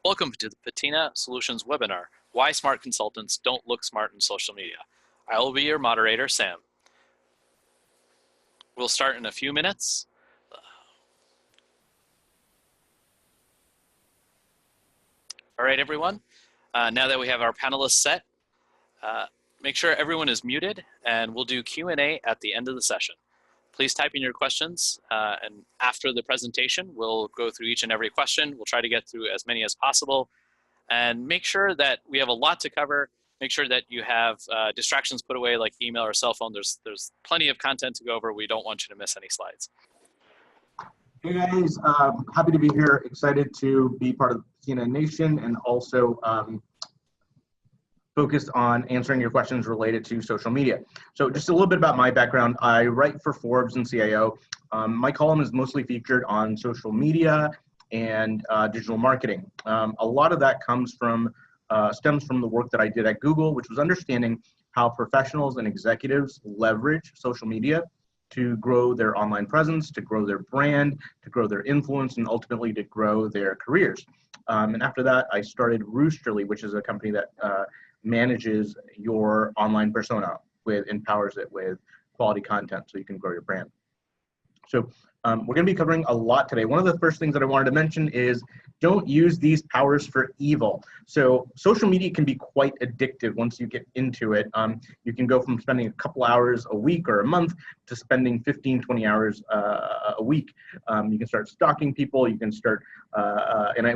Welcome to the Patina Solutions webinar, Why Smart Consultants Don't Look Smart in Social Media. I will be your moderator, Sam. We'll start in a few minutes. All right, everyone. Now that we have our panelists set, make sure everyone is muted, and we'll do Q&A at the end of the session. Please type in your questions, and after the presentation, we'll go through each and every question. We'll try to get through as many as possible, and make sure that we have a lot to cover. Make sure that you have distractions put away like email or cell phone. There's plenty of content to go over. We don't want you to miss any slides. Hey guys, happy to be here. Excited to be part of the Patina Nation and also focused on answering your questions related to social media. So just a little bit about my background. I write for Forbes and CIO. My column is mostly featured on social media and digital marketing. A lot of that comes from, stems from the work that I did at Google, which was understanding how professionals and executives leverage social media to grow their online presence, to grow their brand, to grow their influence, and ultimately to grow their careers. And after that, I started Roosterly, which is a company that manages your online persona, empowers it with quality content so you can grow your brand. So we're going to be covering a lot today. One of the first things that I wanted to mention is don't use these powers for evil. So social media can be quite addictive once you get into it. You can go from spending a couple hours a week or a month to spending 15, 20 hours a week. You can start stalking people. You can start,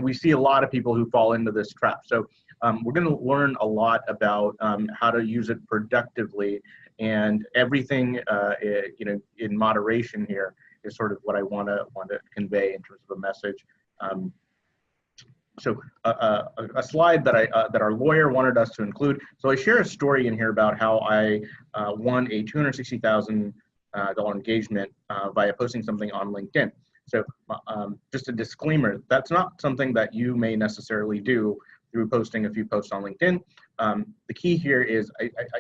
we see a lot of people who fall into this trap. So we're going to learn a lot about how to use it productively, and everything in moderation here is sort of what I want to convey in terms of a message. So a slide that our lawyer wanted us to include. So I share a story in here about how I won a $260,000 engagement via posting something on LinkedIn. So just a disclaimer, that's not something that you may necessarily do through posting a few posts on LinkedIn. The key here is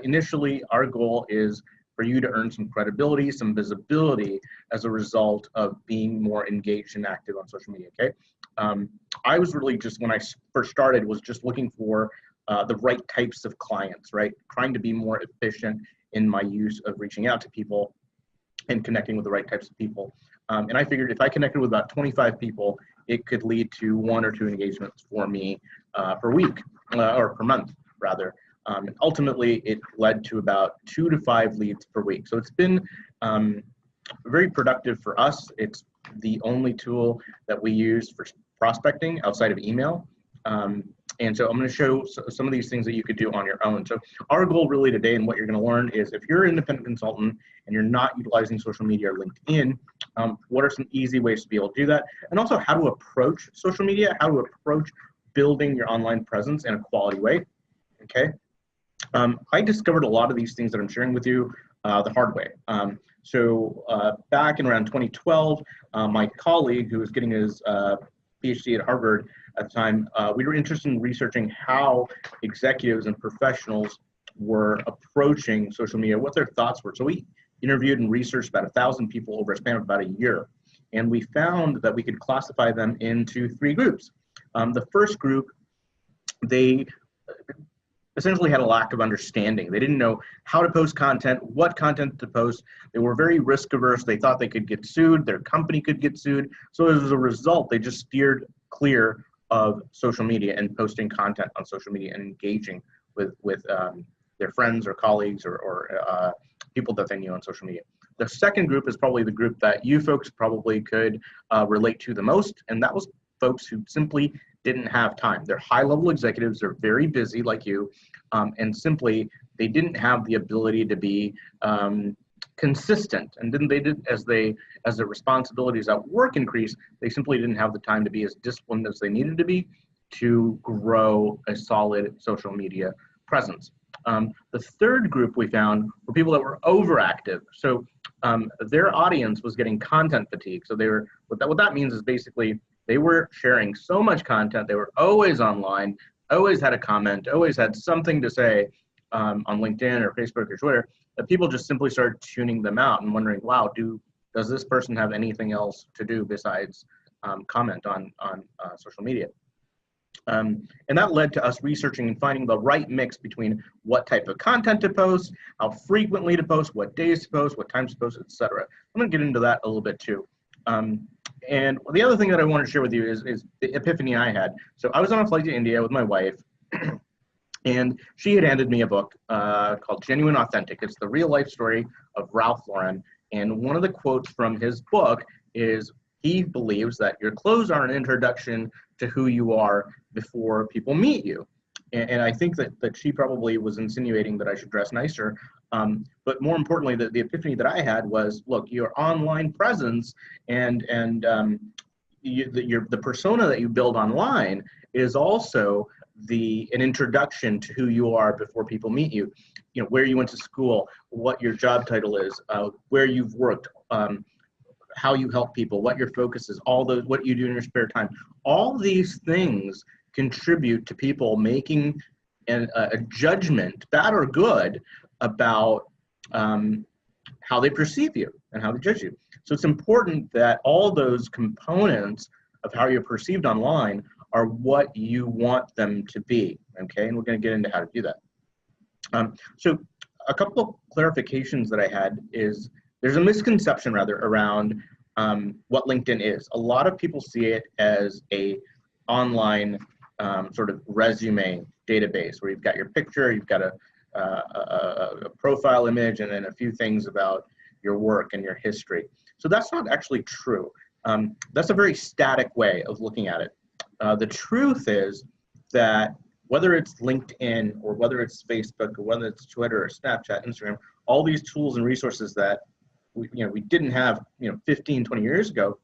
initially our goal is for you to earn some credibility, some visibility as a result of being more engaged and active on social media, okay? I was really just, when I first started, was just looking for the right types of clients, right? Trying to be more efficient in my use of reaching out to people and connecting with the right types of people. And I figured if I connected with about 25 people, it could lead to 1 or 2 engagements for me per week, or per month, rather. And ultimately, it led to about 2 to 5 leads per week. So it's been very productive for us. It's the only tool that we use for prospecting outside of email. And so I'm going to show some of these things that you could do on your own. So our goal really today, and what you're going to learn, is if you're an independent consultant and you're not utilizing social media or LinkedIn, what are some easy ways to be able to do that? And also how to approach social media, how to approach building your online presence in a quality way, okay? I discovered a lot of these things that I'm sharing with you the hard way. Back in around 2012, my colleague who was getting his PhD at Harvard at the time, we were interested in researching how executives and professionals were approaching social media, what their thoughts were. So we interviewed and researched about 1,000 people over a span of about a year. And we found that we could classify them into 3 groups. The first group, they essentially had a lack of understanding. They didn't know how to post content, what content to post. They were very risk averse. They thought they could get sued, their company could get sued. So as a result, they just steered clear of social media and posting content on social media and engaging with their friends or colleagues or people that they knew on social media. The second group is probably the group that you folks probably could relate to the most, and that was folks who simply didn't have time. They're high-level executives, they're very busy like you, and simply they didn't have the ability to be consistent. And then as their responsibilities at work increased, they simply didn't have the time to be as disciplined as they needed to be to grow a solid social media presence. The third group we found were people that were overactive. So their audience was getting content fatigue. So what that means is basically they were sharing so much content, they were always online, always had a comment, always had something to say on LinkedIn or Facebook or Twitter, that people just simply started tuning them out and wondering, wow, does this person have anything else to do besides comment on social media? And that led to us researching and finding the right mix between what type of content to post, how frequently to post, what days to post, what times to post, etc. I'm going to get into that a little bit too. And the other thing that I wanted to share with you is the epiphany I had. So I was on a flight to India with my wife, and she had handed me a book called Genuine Authentic. It's the real life story of Ralph Lauren. And one of the quotes from his book is, he believes that your clothes are an introduction to who you are before people meet you. And I think that she probably was insinuating that I should dress nicer. But more importantly, the epiphany that I had was, look, your online presence and the persona that you build online is also an introduction to who you are before people meet you. You know, where you went to school, what your job title is, where you've worked, how you help people, what your focus is, all those, what you do in your spare time. All these things contribute to people making a judgment, bad or good, about how they perceive you and how they judge you. So it's important that all those components of how you're perceived online are what you want them to be, okay? And we're going to get into how to do that. So a couple of clarifications that I had is, there's a misconception rather around what LinkedIn is. A lot of people see it as a online sort of resume database where you've got your picture, you've got a profile image, and then a few things about your work and your history. So that's not actually true. That's a very static way of looking at it. The truth is that whether it's LinkedIn or whether it's Facebook or whether it's Twitter or Snapchat, Instagram, all these tools and resources that we didn't have 15, 20 years ago,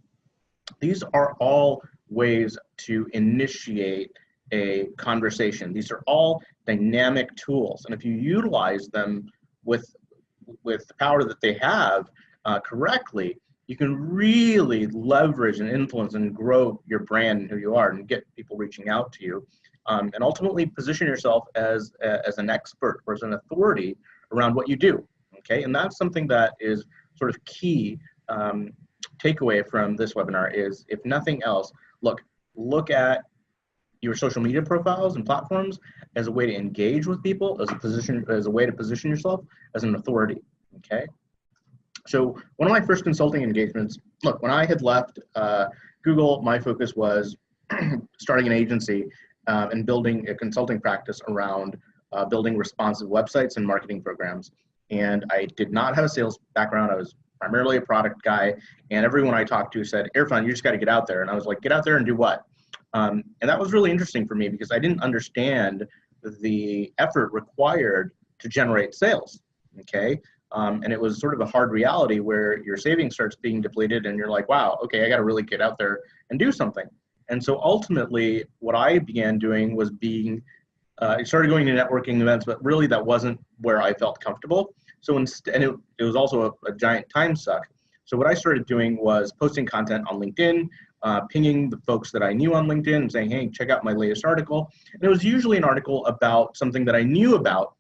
these are all ways to initiate a conversation. These are all dynamic tools, and if you utilize them with the power that they have correctly, you can really leverage and influence and grow your brand and who you are, and get people reaching out to you, and ultimately position yourself as an expert or as an authority around what you do. Okay, and that's something that is sort of key takeaway from this webinar is, if nothing else, look at your social media profiles and platforms as a way to engage with people, as a way to position yourself as an authority. Okay. So one of my first consulting engagements, when I had left Google, my focus was starting an agency and building a consulting practice around building responsive websites and marketing programs. And I did not have a sales background. I was primarily a product guy, and everyone I talked to said, Irfan, you just got to get out there. And I was like, get out there and do what? And that was really interesting for me because I didn't understand the effort required to generate sales, okay? And it was sort of a hard reality where your savings starts being depleted and you're like, wow, okay, I got to really get out there and do something. And so ultimately what I began doing was I started going to networking events, but really that wasn't where I felt comfortable. So instead, and it was also a giant time suck. So what I started doing was posting content on LinkedIn, pinging the folks that I knew on LinkedIn and saying, hey, check out my latest article. And it was usually an article about something that I knew about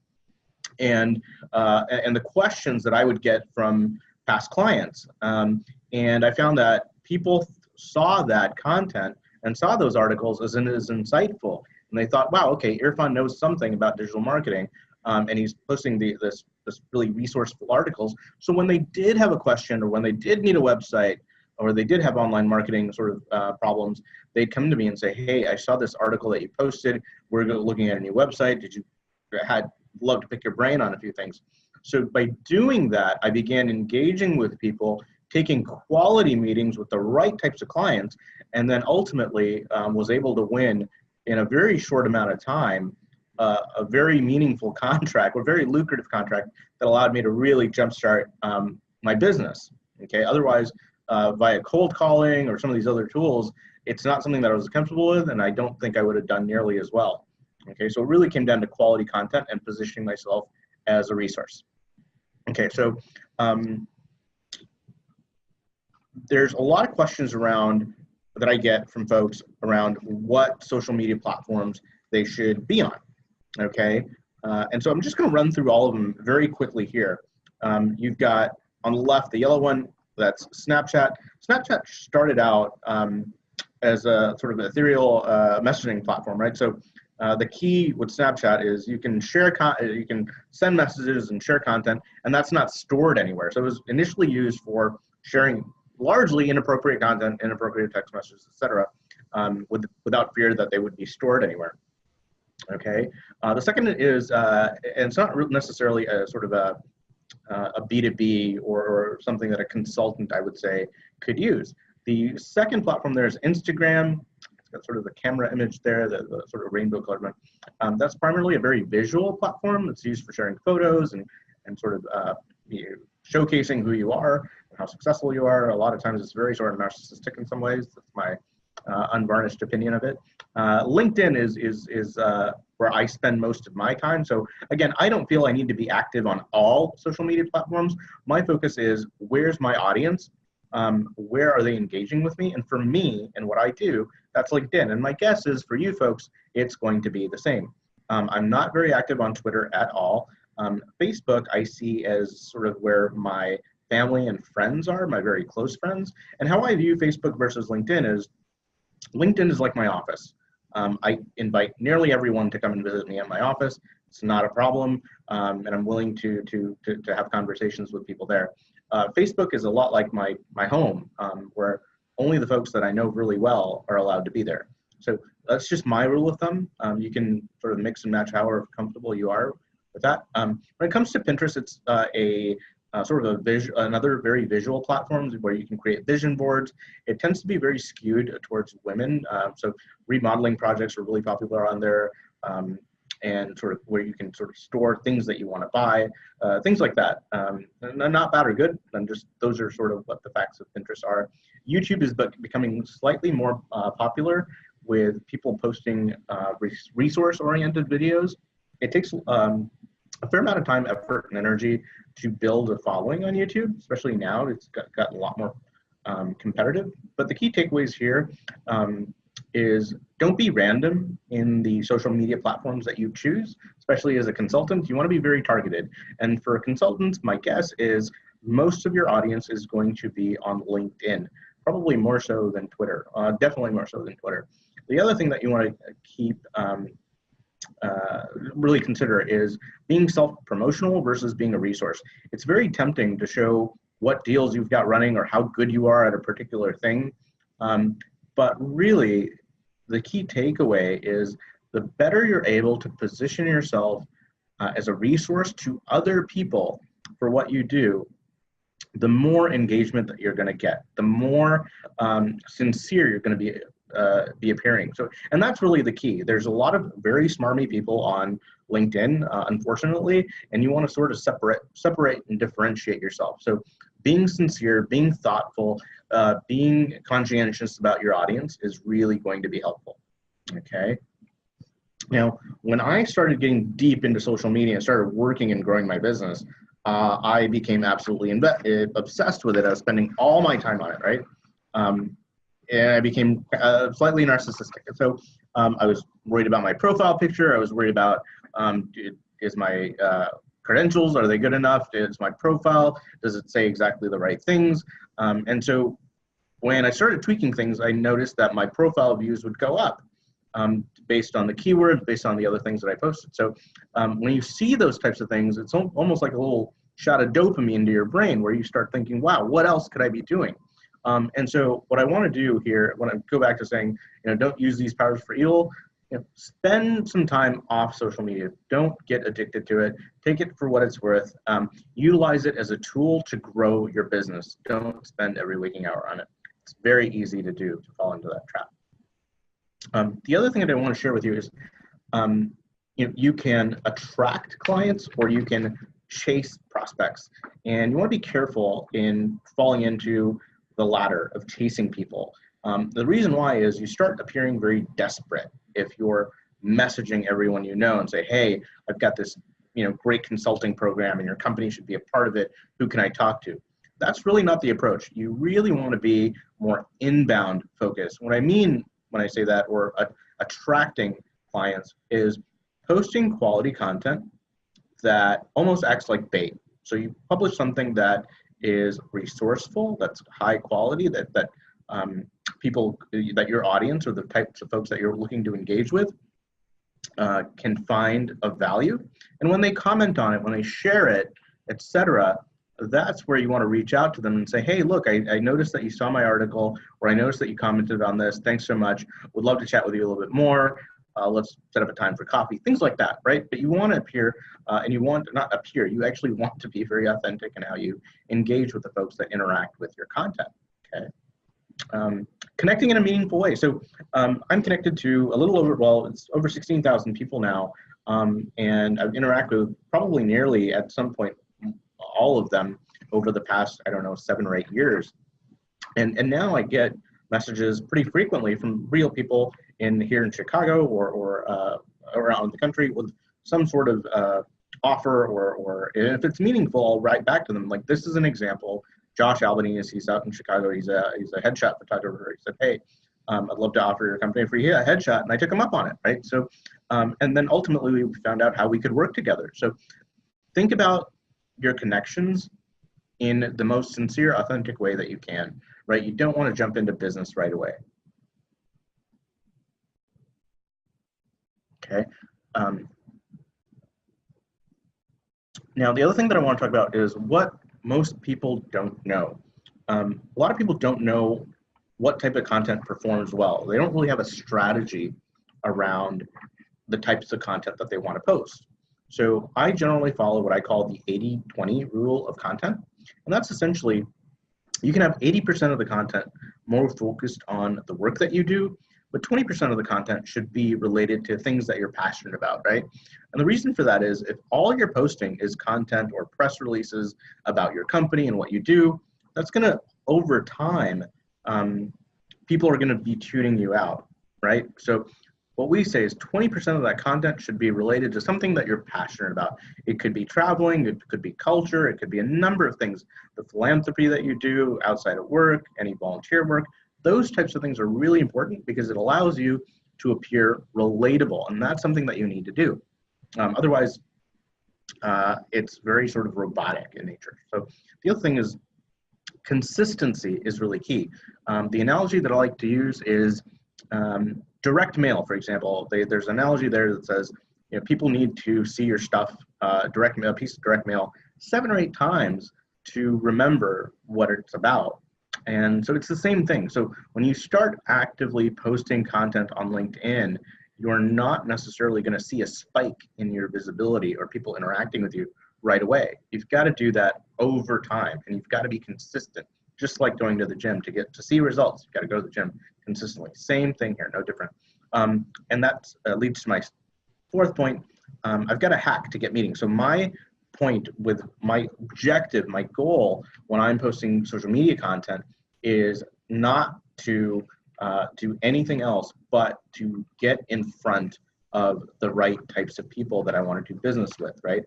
and the questions that I would get from past clients. And I found that people saw that content and saw those articles as insightful. And they thought, wow, okay, Irfan knows something about digital marketing, and he's posting this really resourceful articles. So when they did have a question, or when they did need a website, or they did have online marketing sort of problems, they'd come to me and say, hey, I saw this article that you posted. We're looking at a new website. Love to pick your brain on a few things. So by doing that, I began engaging with people, taking quality meetings with the right types of clients, and then ultimately was able to win in a very short amount of time a very meaningful contract, or very lucrative contract that allowed me to really jumpstart my business. Okay, otherwise via cold calling or some of these other tools, it's not something that I was comfortable with, and I don't think I would have done nearly as well. Okay, so it really came down to quality content and positioning myself as a resource. Okay, so there's a lot of questions that I get from folks around what social media platforms they should be on. Okay, and so I'm just going to run through all of them very quickly here. You've got on the left the yellow one, that's Snapchat. Snapchat started out as a sort of ethereal messaging platform, right? So the key with Snapchat is you can share, you can send messages and share content, and that's not stored anywhere. So it was initially used for sharing largely inappropriate content, inappropriate text messages, etc., without fear that they would be stored anywhere. Okay. The second is, and it's not necessarily a sort of a B2B or something that a consultant, I would say, could use. The second platform there is Instagram. It's got sort of the camera image there, the sort of rainbow colored one. That's primarily a very visual platform. It's used for sharing photos and sort of showcasing who you are and how successful you are. A lot of times it's very sort of narcissistic in some ways. That's my unvarnished opinion of it. LinkedIn is where I spend most of my time. So again, I don't feel I need to be active on all social media platforms. My focus is, where's my audience? Where are they engaging with me? And for me and what I do, that's LinkedIn. And my guess is for you folks, it's going to be the same. I'm not very active on Twitter at all. Facebook I see as sort of where my family and friends are, my very close friends. And how I view Facebook versus LinkedIn is, LinkedIn is like my office. I invite nearly everyone to come and visit me at my office. It's not a problem, and I'm willing to have conversations with people there. Facebook is a lot like my home, where only the folks that I know really well are allowed to be there. So that's just my rule of thumb. You can sort of mix and match however comfortable you are with that. When it comes to Pinterest, it's sort of another very visual platform where you can create vision boards. It tends to be very skewed towards women. So remodeling projects are really popular on there, and sort of where you can sort of store things that you want to buy, things like that. Not bad or good, and just those are sort of what the facts of Pinterest are. YouTube is becoming slightly more popular with people posting resource-oriented videos. It takes a fair amount of time, effort, and energy to build a following on YouTube, especially now. It's gotten a lot more competitive. But the key takeaways here is, don't be random in the social media platforms that you choose, especially as a consultant. You want to be very targeted. And for consultants, my guess is most of your audience is going to be on LinkedIn, probably more so than Twitter, definitely more so than Twitter. The other thing that you want to keep really consider is being self-promotional versus being a resource. It's very tempting to show what deals you've got running or how good you are at a particular thing. But really, the key takeaway is, the better you're able to position yourself as a resource to other people for what you do, the more engagement that you're going to get, the more sincere you're going to be appearing. So, and that's really the key. There's a lot of very smarmy people on LinkedIn, unfortunately, and you want to sort of separate and differentiate yourself. So being sincere, being thoughtful, being conscientious about your audience is really going to be helpful. Okay. Now, when I started getting deep into social media and started working and growing my business, I became absolutely obsessed with it. I was spending all my time on it, right? And I became slightly narcissistic. And so I was worried about my profile picture. I was worried about, is my credentials, are they good enough? Is my profile, does it say exactly the right things? And so when I started tweaking things, I noticed that my profile views would go up based on the keywords, based on the other things that I posted. So when you see those types of things, it's almost like a little shot of dopamine to your brain where you start thinking, wow, what else could I be doing? And so what I want to do here, when I go back to saying, don't use these powers for evil, spend some time off social media. Don't get addicted to it. Take it for what it's worth. Utilize it as a tool to grow your business. Don't spend every waking hour on it. It's very easy to fall into that trap. The other thing that I want to share with you is, you can attract clients or you can chase prospects. And you want to be careful in falling into the latter of chasing people. The reason why is you start appearing very desperate if you're messaging everyone you know and say, hey, I've got this great consulting program and your company should be a part of it. Who can I talk to? That's really not the approach. You really want to be more inbound focused. What I mean when I say that, or attracting clients, is posting quality content that almost acts like bait. So you publish something that is resourceful, that's high quality, that people that your audience or the types of folks that you're looking to engage with can find of value. And when they comment on it, when they share it, etc., that's where you want to reach out to them and say, hey, look, I noticed that you saw my article, or I noticed that you commented on this. Thanks so much. Would love to chat with you a little bit more. Let's set up a time for coffee, things like that, right? But you want to appear, and you want not appear, you actually want to be very authentic in how you engage with the folks that interact with your content, okay? Connecting in a meaningful way. So I'm connected to a little over, well, it's over 16,000 people now, and I've interacted with probably nearly at some point all of them over the past, I don't know, 7 or 8 years. And now I get messages pretty frequently from real people here in Chicago or around the country with some sort of offer, or if it's meaningful, I'll write back to them. Like, this is an example. Josh Albanese, he's out in Chicago. He's a headshot photographer. He said, hey, I'd love to offer your company a free headshot. And I took him up on it, right? So, and then ultimately we found out how we could work together. So think about your connections in the most sincere, authentic way that you can, right? You don't want to jump into business right away. Okay. Now, the other thing that I want to talk about is what most people don't know. A lot of people don't know what type of content performs well. They don't really have a strategy around the types of content that they want to post. So I generally follow what I call the 80-20 rule of content. And that's essentially, you can have 80% of the content more focused on the work that you do, but 20% of the content should be related to things that you're passionate about, right? And the reason for that is if all you're posting is content or press releases about your company and what you do, that's gonna, over time, people are gonna be tuning you out, right? So what we say is 20% of that content should be related to something that you're passionate about. It could be traveling, it could be culture, it could be a number of things. The philanthropy that you do outside of work, any volunteer work, those types of things are really important because it allows you to appear relatable, and that's something that you need to do. Otherwise, it's very sort of robotic in nature. So the other thing is consistency is really key. The analogy that I like to use is direct mail, for example. There's an analogy there that says, you know, people need to see your stuff, direct mail, piece of direct mail, 7 or 8 times to remember what it's about. And so it's the same thing. So when you start actively posting content on LinkedIn, you're not necessarily going to see a spike in your visibility or people interacting with you right away. You've got to do that over time, and you've got to be consistent, just like going to the gym. To see results, you've got to go to the gym consistently. Same thing here, no different. And that leads to my 4th point. I've got a hack to get meetings. So my point with my objective, my goal when I'm posting social media content is not to do anything else but to get in front of the right types of people that I want to do business with, right?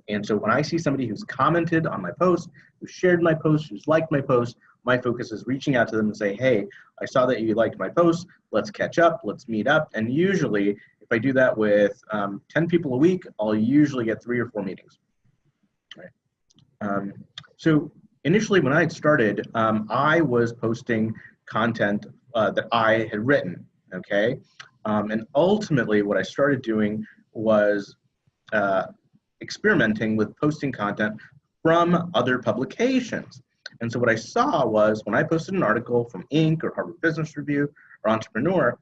And so when I see somebody who's commented on my post, who's shared my post, who's liked my post, my focus is reaching out to them and say, hey, I saw that you liked my post, let's catch up, let's meet up. And usually, if I do that with 10 people a week, I'll usually get 3 or 4 meetings. Right. So initially when I had started, I was posting content that I had written, okay? And ultimately what I started doing was experimenting with posting content from other publications. And so what I saw was when I posted an article from Inc. or Harvard Business Review or Entrepreneur,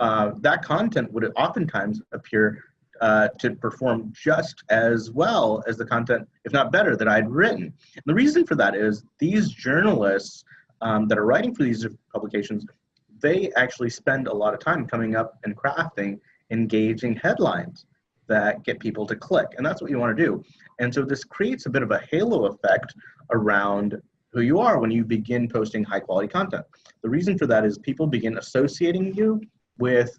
that content would oftentimes appear to perform just as well as the content, if not better, that I'd written. And the reason for that is these journalists that are writing for these publications, they actually spend a lot of time coming up and crafting engaging headlines that get people to click. And that's what you want to do. And so this creates a bit of a halo effect around who you are when you begin posting high quality content. The reason for that is people begin associating you with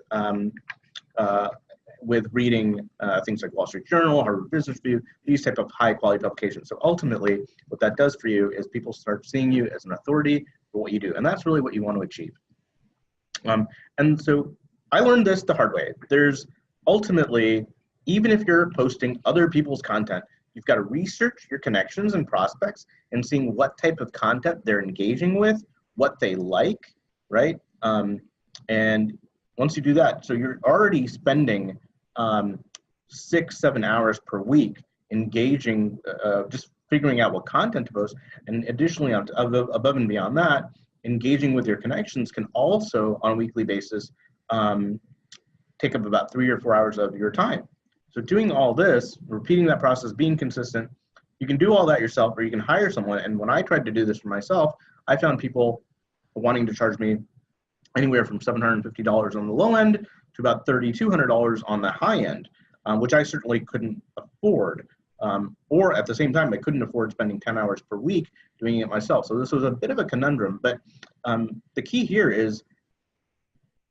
reading things like Wall Street Journal, Harvard Business Review, these type of high quality publications. So ultimately, what that does for you is people start seeing you as an authority for what you do. And that's really what you want to achieve. And so I learned this the hard way. There's ultimately, even if you're posting other people's content, you've got to research your connections and prospects and seeing what type of content they're engaging with, what they like, right? And once you do that, so you're already spending 6-7 hours per week engaging, just figuring out what content to post, and additionally, above and beyond that, engaging with your connections can also, on a weekly basis, take up about 3 or 4 hours of your time. So doing all this, repeating that process, being consistent, you can do all that yourself, or you can hire someone. And when I tried to do this for myself, I found people wanting to charge me anywhere from $750 on the low end to about $3,200 on the high end, which I certainly couldn't afford. Or at the same time, I couldn't afford spending 10 hours per week doing it myself. So this was a bit of a conundrum, but the key here is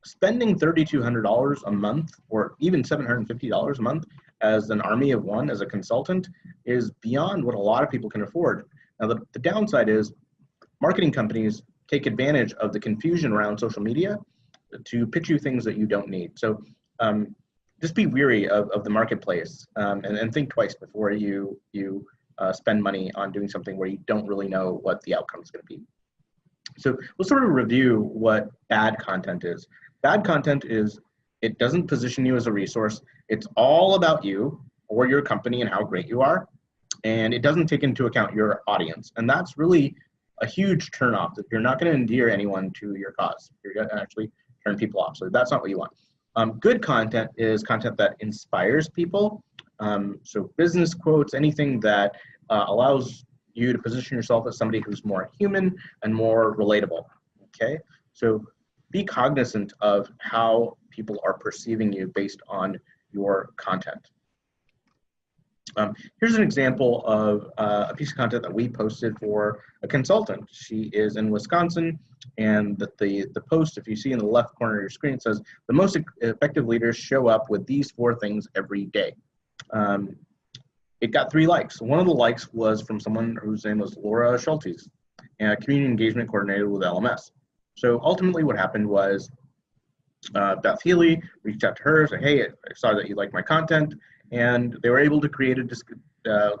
spending $3,200 a month, or even $750 a month as an army of one, as a consultant, is beyond what a lot of people can afford. Now, the downside is marketing companies take advantage of the confusion around social media to pitch you things that you don't need. So just be weary of the marketplace, and think twice before you spend money on doing something where you don't really know what the outcome is going to be. So we'll sort of review what bad content is. Bad content is, it doesn't position you as a resource. It's all about you or your company and how great you are. And it doesn't take into account your audience. And that's really a huge turnoff, that you're not going to endear anyone to your cause. You're going to actually turn people off. So that's not what you want. Good content is content that inspires people. So business quotes, anything that allows you to position yourself as somebody who's more human and more relatable. Okay, so be cognizant of how people are perceiving you based on your content. Here's an example of a piece of content that we posted for a consultant. She is in Wisconsin, and the post, if you see in the left corner of your screen, says, the most effective leaders show up with these 4 things every day. It got 3 likes. One of the likes was from someone whose name was Laura Schultes, a community engagement coordinator with LMS. So ultimately what happened was Beth Healy reached out to her, said, hey, I saw that you like my content, and they were able to create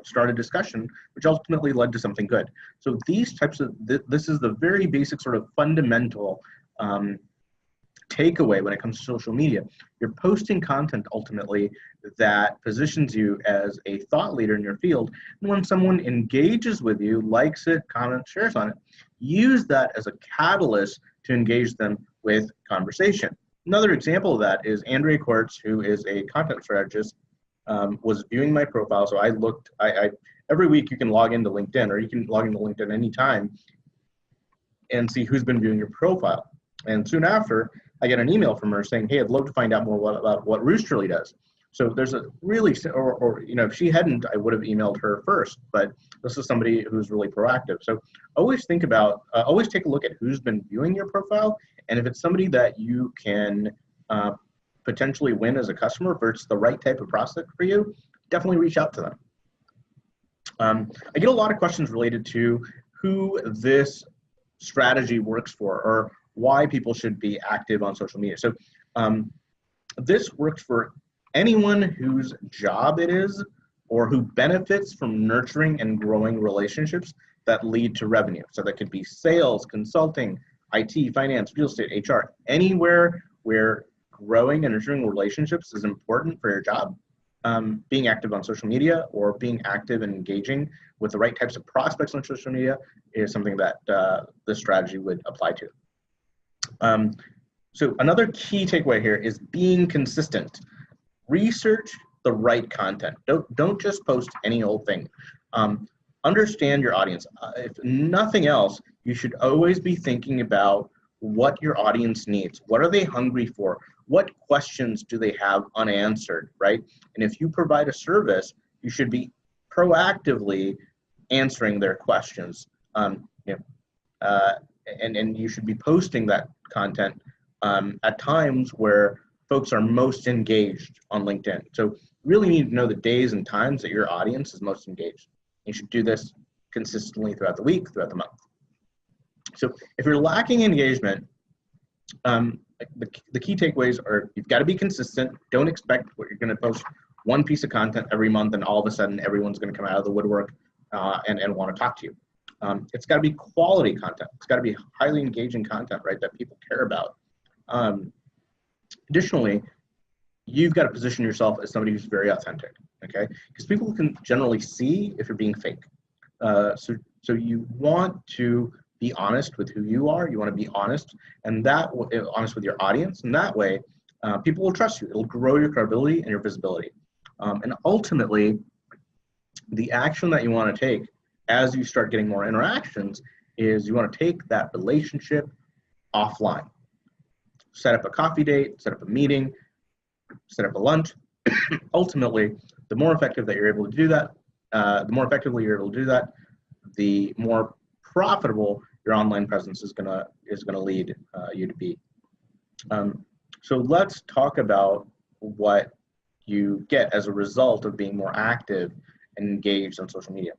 start a discussion, which ultimately led to something good. So these types of, this is the very basic sort of fundamental takeaway when it comes to social media. You're posting content ultimately that positions you as a thought leader in your field. And when someone engages with you, likes it, comments, shares on it, use that as a catalyst to engage them with conversation. Another example of that is Andrea Quartz, who is a content strategist, was viewing my profile. So I looked, every week you can log into LinkedIn, or you can log into LinkedIn anytime and see who's been viewing your profile. And soon after, I get an email from her saying, hey, I'd love to find out more about what Roosterly does. So there's a really, or you know, if she hadn't, I would have emailed her first, but this is somebody who's really proactive. So always think about, always take a look at who's been viewing your profile. And if it's somebody that you can potentially win as a customer, if it's the right type of prospect for you, definitely reach out to them. I get a lot of questions related to who this strategy works for, or why people should be active on social media. So this works for anyone whose job it is, or who benefits from nurturing and growing relationships that lead to revenue. So that could be sales, consulting, IT, finance, real estate, HR, anywhere where growing and nurturing relationships is important for your job. Being active on social media, or being active and engaging with the right types of prospects on social media, is something that this strategy would apply to. So another key takeaway here is being consistent. Research the right content. Don't just post any old thing. Understand your audience. If nothing else, you should always be thinking about what your audience needs. What are they hungry for? What questions do they have unanswered, right? And if you provide a service, you should be proactively answering their questions. And you should be posting that content at times where folks are most engaged on LinkedIn. So you really need to know the days and times that your audience is most engaged. You should do this consistently throughout the week, throughout the month. So if you're lacking engagement, the key takeaways are, you've got to be consistent. Don't expect what you're going to post one piece of content every month and all of a sudden everyone's going to come out of the woodwork and want to talk to you. It's got to be quality content. It's got to be highly engaging content, right, that people care about. Additionally, you've got to position yourself as somebody who's very authentic, okay? Because people can generally see if you're being fake. So you want to be honest with who you are. You want to be honest, and honest with your audience, and that way, people will trust you. It'll grow your credibility and your visibility. And ultimately, the action that you want to take as you start getting more interactions is you want to take that relationship offline. Set up a coffee date, set up a meeting, set up a lunch. Ultimately, the more effective that you're able to do that, the more effectively you're able to do that, the more profitable your online presence is gonna lead you to be. So let's talk about what you get as a result of being more active and engaged on social media.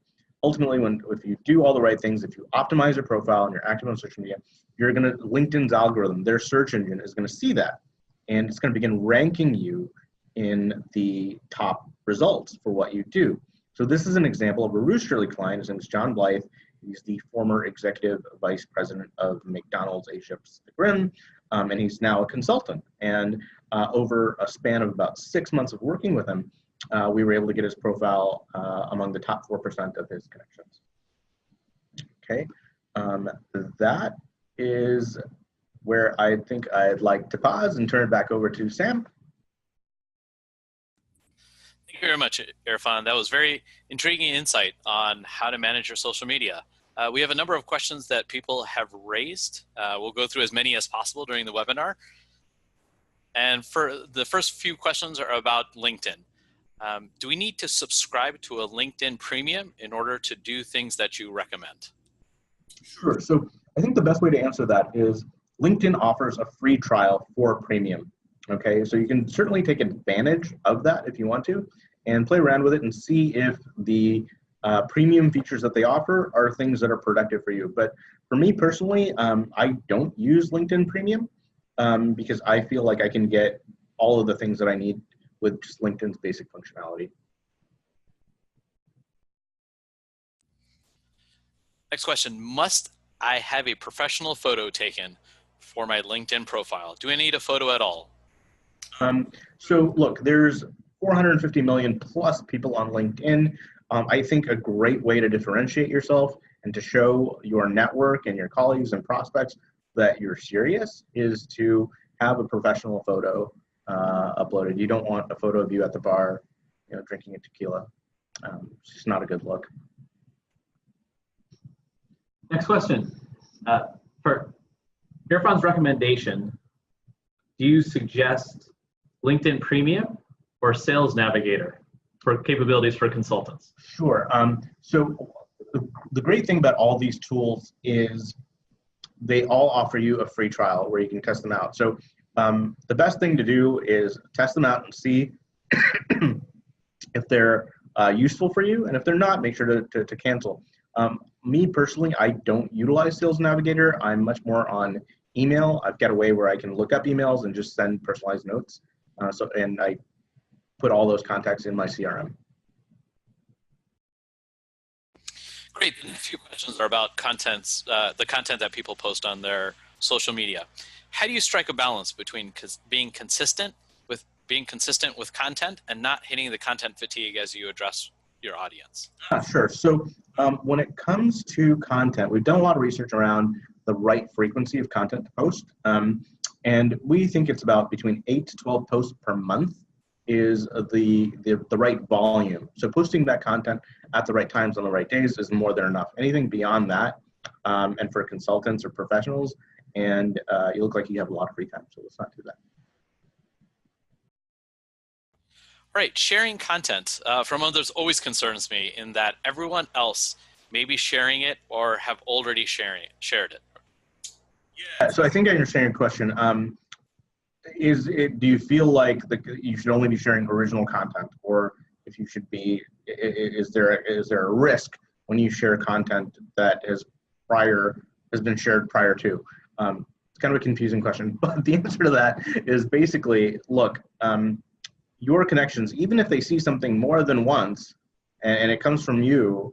Ultimately, if you do all the right things, if you optimize your profile and you're active on social media, LinkedIn's algorithm, their search engine is gonna see that, and it's gonna begin ranking you in the top results for what you do. So this is an example of a Roosterly client. His name is John Blythe. He's the former executive vice president of McDonald's Asia Pacific Rim, and he's now a consultant. And over a span of about 6 months of working with him, we were able to get his profile among the top 4% of his connections. Okay, that is where I think I'd like to pause and turn it back over to Sam. Thank you very much, Irfan. That was very intriguing insight on how to manage your social media. We have a number of questions that people have raised. We'll go through as many as possible during the webinar. And for the first few questions are about LinkedIn. Do we need to subscribe to a LinkedIn Premium in order to do things that you recommend? Sure. So I think the best way to answer that is LinkedIn offers a free trial for Premium. Okay, so you can certainly take advantage of that if you want to, and play around with it and see if the premium features that they offer are things that are productive for you. But for me personally, I don't use LinkedIn Premium because I feel like I can get all of the things that I need with just LinkedIn's basic functionality. Next question, must I have a professional photo taken for my LinkedIn profile? Do I need a photo at all? So look, there's 450 million plus people on LinkedIn. I think a great way to differentiate yourself and to show your network and your colleagues and prospects that you're serious is to have a professional photo uploaded. You don't want a photo of you at the bar, drinking a tequila. It's just not a good look. Next question. For Irfan's recommendation, do you suggest LinkedIn Premium or Sales Navigator for capabilities for consultants? Sure. So the great thing about all these tools is they all offer you a free trial where you can test them out. So the best thing to do is test them out and see if they're useful for you, and if they're not, make sure to cancel. Me personally, I don't utilize Sales Navigator. I'm much more on email. I've got a way where I can look up emails and just send personalized notes. And I put all those contacts in my CRM. Great. A few questions are about contents, the content that people post on their social media. How do you strike a balance between being consistent with content and not hitting the content fatigue as you address your audience? Sure. So when it comes to content, we've done a lot of research around the right frequency of content to post. And we think it's about between 8 to 12 posts per month is the right volume. So posting that content at the right times on the right days is more than enough. Anything beyond that, and for consultants or professionals, and you look like you have a lot of free time, so let's not do that. All right, sharing content from others always concerns me in that everyone else may be sharing it or have already shared it. Yeah. So I think I understand your question. Do you feel like you should only be sharing original content, or if you should be, is there a risk when you share content that has been shared prior to? It's kind of a confusing question, but the answer to that is basically, look, your connections, even if they see something more than once, and it comes from you,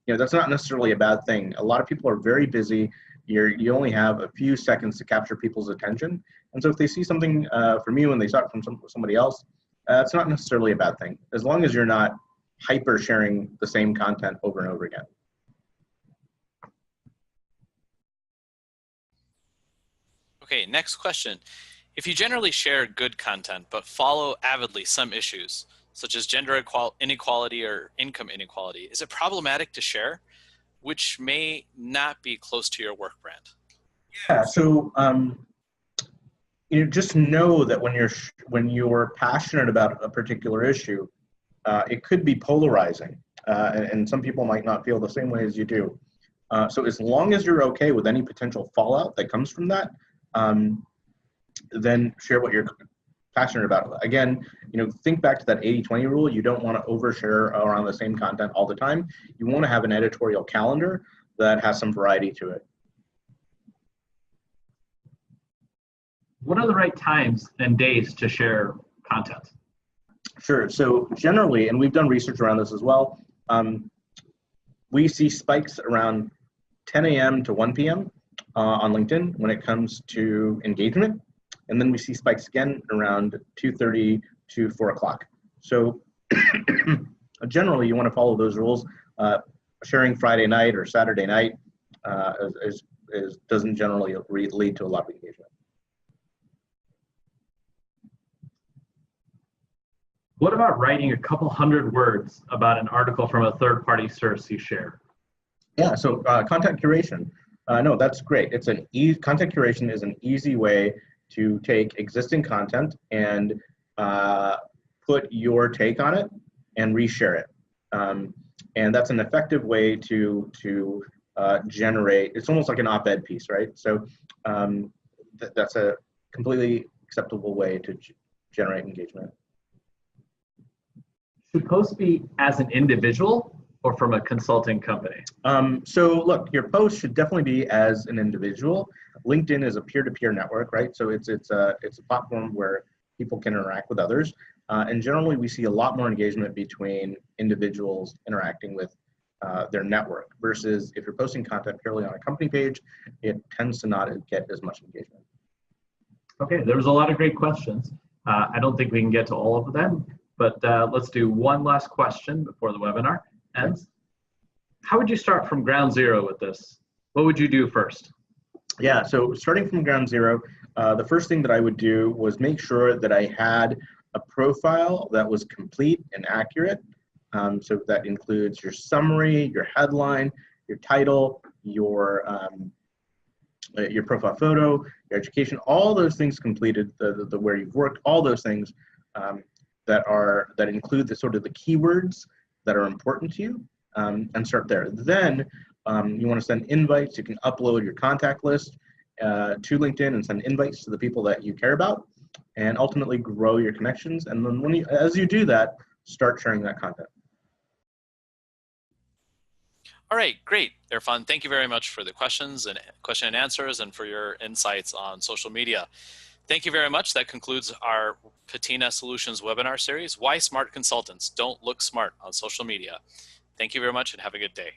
that's not necessarily a bad thing. A lot of people are very busy. You only have a few seconds to capture people's attention. And so if they see something from you and they saw it from somebody else, it's not necessarily a bad thing, as long as you're not hyper sharing the same content over and over again. Okay, next question. If you generally share good content, but follow avidly some issues, such as gender inequality or income inequality, is it problematic to share, which may not be close to your work brand? Yeah, so just know that when you're passionate about a particular issue, it could be polarizing, and some people might not feel the same way as you do. So as long as you're okay with any potential fallout that comes from that, then share what you're passionate about. Again, think back to that 80-20 rule. You don't want to overshare around the same content all the time. You want to have an editorial calendar that has some variety to it. What are the right times and days to share content? Sure. So generally, and we've done research around this as well, we see spikes around 10 a.m. to 1 p.m. On LinkedIn when it comes to engagement. And then we see spikes again around 2:30 to 4 o'clock. So generally, you want to follow those rules. Sharing Friday night or Saturday night doesn't generally lead to a lot of engagement. What about writing a couple hundred words about an article from a third-party source you share? Yeah, so content curation. No, that's great. Content curation is an easy way to take existing content and put your take on it and reshare it. And that's an effective way to generate. It's almost like an op-ed piece, right? So that's a completely acceptable way to generate engagement. Should posts be as an individual or from a consulting company? So look, your post should definitely be as an individual. LinkedIn is a peer-to-peer network, right? So it's a platform where people can interact with others. And generally, we see a lot more engagement between individuals interacting with their network versus if you're posting content purely on a company page, it tends to not get as much engagement. Okay, there was a lot of great questions. I don't think we can get to all of them, but let's do one last question before the webinar ends. How would you start from ground zero with this? What would you do first? Yeah, so starting from ground zero, the first thing that I would do was make sure that I had a profile that was complete and accurate. So that includes your summary, your headline, your title, your profile photo, your education, all those things completed, the where you've worked, all those things that include the sort of the keywords that are important to you, and start there. Then you want to send invites. You can upload your contact list to LinkedIn and send invites to the people that you care about, and ultimately grow your connections. And then as you do that, start sharing that content. All right, great, Irfan. Thank you very much for the questions and question and answers and for your insights on social media. Thank you very much. That concludes our Patina Solutions webinar series, Why Smart Consultants Don't Look Smart on Social Media. Thank you very much and have a good day.